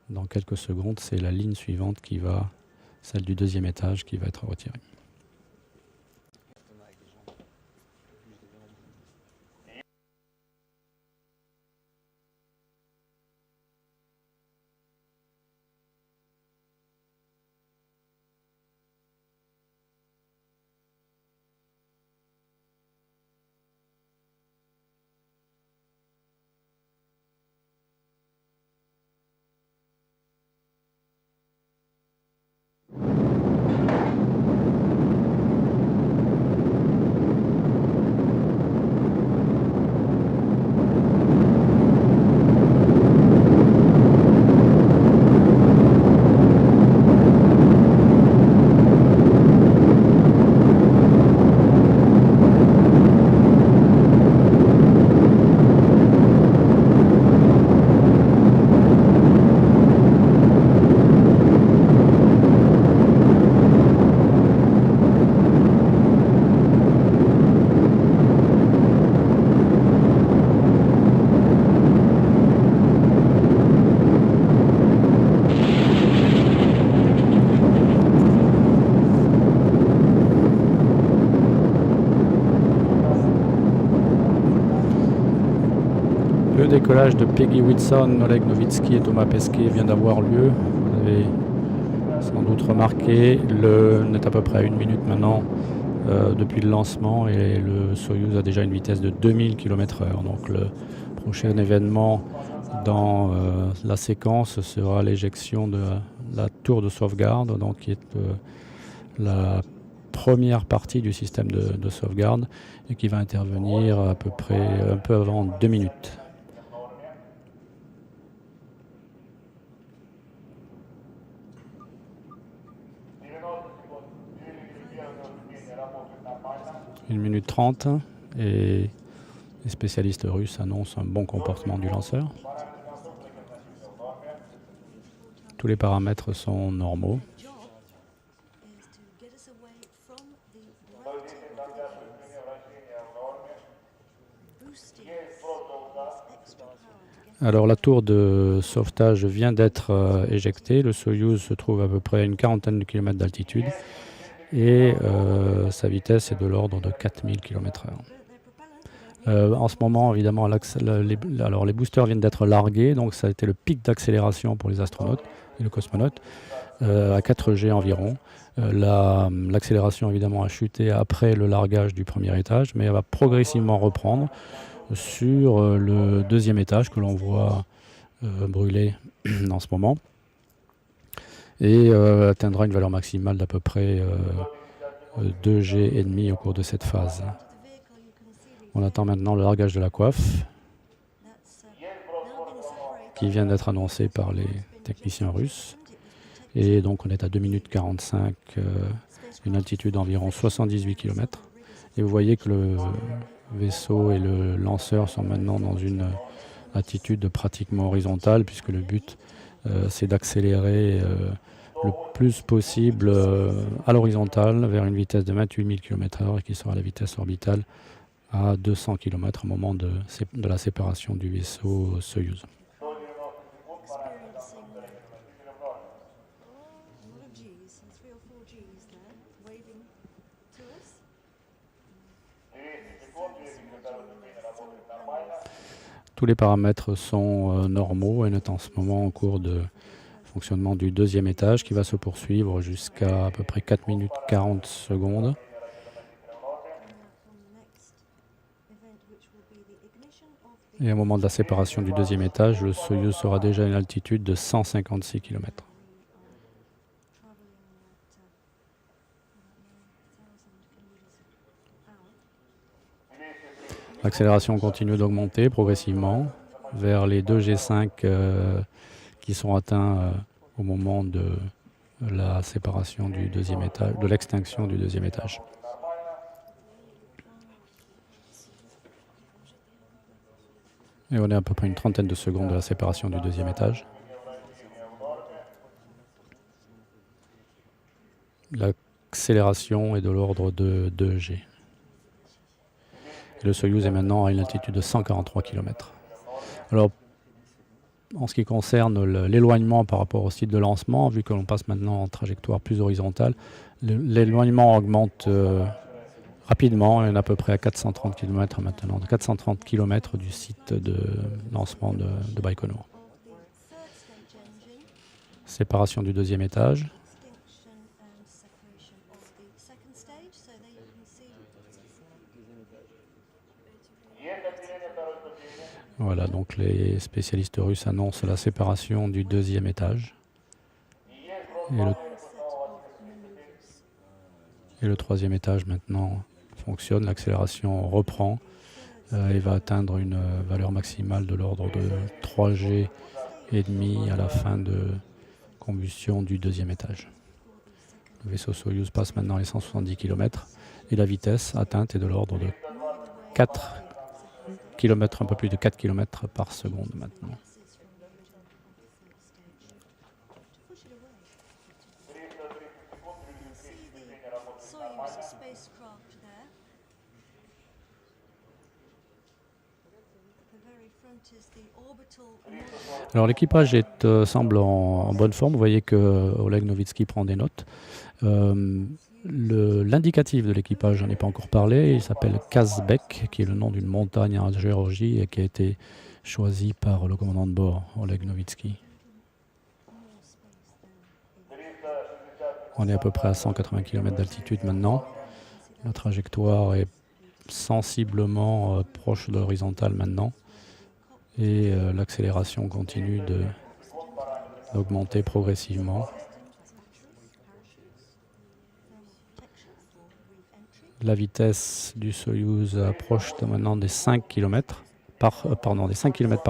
dans quelques secondes, c'est la ligne suivante qui va, celle du deuxième étage, qui va être retirée. Le décollage de Peggy Whitson, Oleg Novitsky et Thomas Pesquet vient d'avoir lieu. Vous avez sans doute remarqué, on est à peu près à 1 minute maintenant depuis le lancement et le Soyouz a déjà une vitesse de 2000 km/h. Donc le prochain événement dans la séquence sera l'éjection de la tour de sauvegarde, donc qui est la première partie du système de sauvegarde et qui va intervenir à peu près un peu avant 2 minutes. Une minute 30 et les spécialistes russes annoncent un bon comportement du lanceur. Tous les paramètres sont normaux. Alors la tour de sauvetage vient d'être éjectée. Le Soyouz se trouve à peu près à une quarantaine de kilomètres d'altitude et sa vitesse est de l'ordre de 4000 km/h. En ce moment, évidemment, les boosters viennent d'être largués, donc ça a été le pic d'accélération pour les astronautes et les cosmonautes, à 4G environ. L'accélération, évidemment, a chuté après le largage du premier étage, mais elle va progressivement reprendre sur le deuxième étage que l'on voit brûler en ce moment, et atteindra une valeur maximale d'à peu près 2G et demi au cours de cette phase. On attend maintenant le largage de la coiffe qui vient d'être annoncé par les techniciens russes. Et donc on est à 2 minutes 45, une altitude d'environ 78 km. Et vous voyez que le vaisseau et le lanceur sont maintenant dans une attitude pratiquement horizontale, puisque le but c'est d'accélérer le plus possible à l'horizontale vers une vitesse de 28 000 km/h et qui sera la vitesse orbitale à 200 km au moment de la séparation du vaisseau Soyouz. Tous les paramètres sont normaux et on est en ce moment en cours de fonctionnement du deuxième étage qui va se poursuivre jusqu'à peu près 4 minutes 40 secondes. Et au moment de la séparation du deuxième étage, le Soyouz sera déjà à une altitude de 156 km. L'accélération continue d'augmenter progressivement vers les 2G5 qui sont atteints au moment de la séparation du deuxième étage, de l'extinction du deuxième étage. Et on est à peu près une trentaine de secondes de la séparation du deuxième étage. L'accélération est de l'ordre de 2G. Le Soyouz est maintenant à une altitude de 143 km. Alors, en ce qui concerne l'éloignement par rapport au site de lancement, vu que l'on passe maintenant en trajectoire plus horizontale, l'éloignement augmente rapidement. On est à peu près à 430 km maintenant, 430 km du site de lancement de Baïkonour. Séparation du deuxième étage. Voilà, donc les spécialistes russes annoncent la séparation du deuxième étage. Et le troisième étage maintenant fonctionne, l'accélération reprend et va atteindre une valeur maximale de l'ordre de 3G et demi à la fin de combustion du deuxième étage. Le vaisseau Soyouz passe maintenant les 170 km et la vitesse atteinte est de l'ordre de 4 km, un peu plus de 4 km par seconde maintenant. Alors l'équipage semble en bonne forme. Vous voyez que Oleg Novitsky prend des notes. L'indicatif de l'équipage, j'en ai pas encore parlé, il s'appelle Kazbek, qui est le nom d'une montagne en Géorgie et qui a été choisi par le commandant de bord, Oleg Novitsky. On est à peu près à 180 km d'altitude maintenant. La trajectoire est sensiblement proche de l'horizontale maintenant. Et l'accélération continue d'augmenter progressivement. La vitesse du Soyouz approche maintenant des 5 km par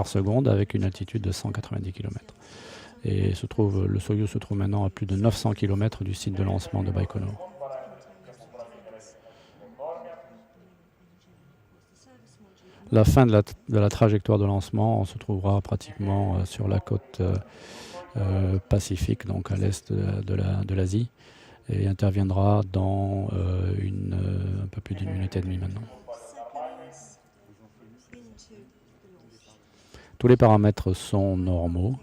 seconde avec une altitude de 190 km. Et le Soyouz se trouve maintenant à plus de 900 km du site de lancement de Baïkonour. La fin de la trajectoire de lancement, on se trouvera pratiquement sur la côte pacifique, donc à l'est de l'Asie, et interviendra dans un peu plus d'une minute et demie maintenant. Tous les paramètres sont normaux.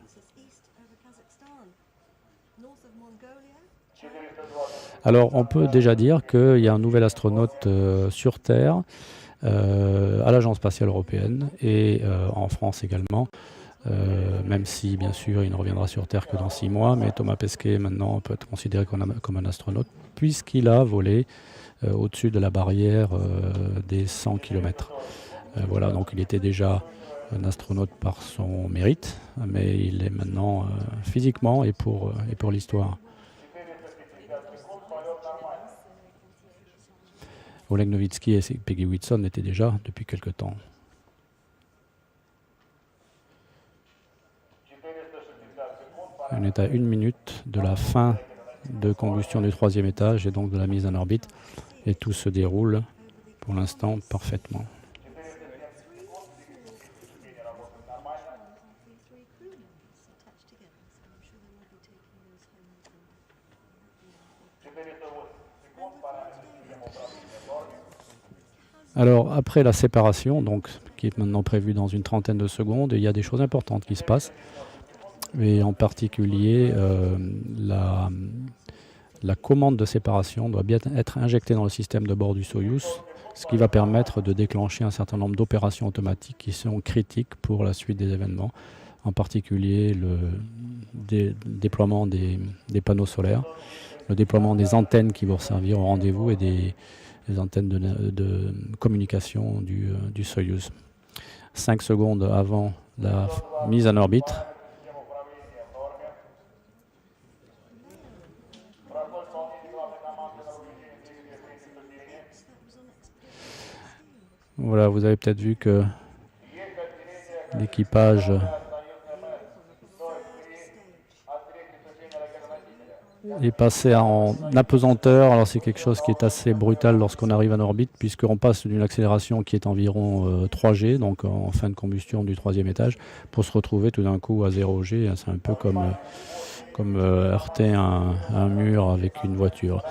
Alors, on peut déjà dire qu'il y a un nouvel astronaute sur Terre, à l'Agence spatiale européenne et en France également, même si bien sûr il ne reviendra sur Terre que dans 6 mois, mais Thomas Pesquet maintenant peut être considéré comme un astronaute puisqu'il a volé au-dessus de la barrière des 100 km. Voilà, donc il était déjà un astronaute par son mérite, mais il est maintenant physiquement et pour l'histoire. Oleg Novitsky et Peggy Whitson étaient déjà depuis quelque temps. On est à 1 minute de la fin de combustion du troisième étage et donc de la mise en orbite. Et tout se déroule pour l'instant parfaitement. Alors après la séparation, donc, qui est maintenant prévue dans une trentaine de secondes, il y a des choses importantes qui se passent. Et en particulier, la commande de séparation doit bien être injectée dans le système de bord du Soyouz, ce qui va permettre de déclencher un certain nombre d'opérations automatiques qui sont critiques pour la suite des événements, en particulier le déploiement des panneaux solaires, le déploiement des antennes qui vont servir au rendez-vous et des antennes de communication du Soyouz. 5 secondes avant la mise en orbite, voilà, vous avez peut-être vu que l'équipage est passé en apesanteur. Alors c'est quelque chose qui est assez brutal lorsqu'on arrive en orbite, puisqu'on passe d'une accélération qui est environ 3G, donc en fin de combustion du troisième étage, pour se retrouver tout d'un coup à 0G. C'est un peu comme heurter un mur avec une voiture.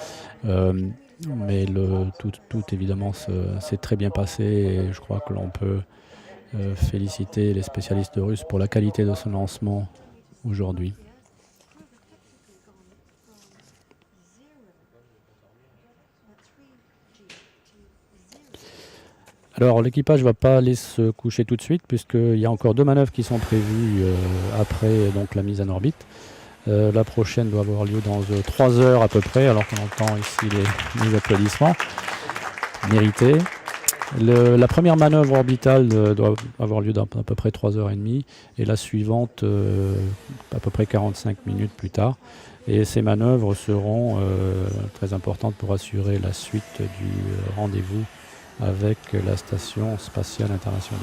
Mais tout évidemment s'est très bien passé et je crois que l'on peut féliciter les spécialistes russes pour la qualité de ce lancement aujourd'hui. Alors l'équipage ne va pas aller se coucher tout de suite puisqu'il y a encore 2 manœuvres qui sont prévues après donc, la mise en orbite. La prochaine doit avoir lieu dans 3 heures à peu près, alors qu'on entend ici les applaudissements mérités. La première manœuvre orbitale doit avoir lieu dans à peu près 3h30 et la suivante à peu près 45 minutes plus tard. Et ces manœuvres seront très importantes pour assurer la suite du rendez-vous avec la Station spatiale internationale.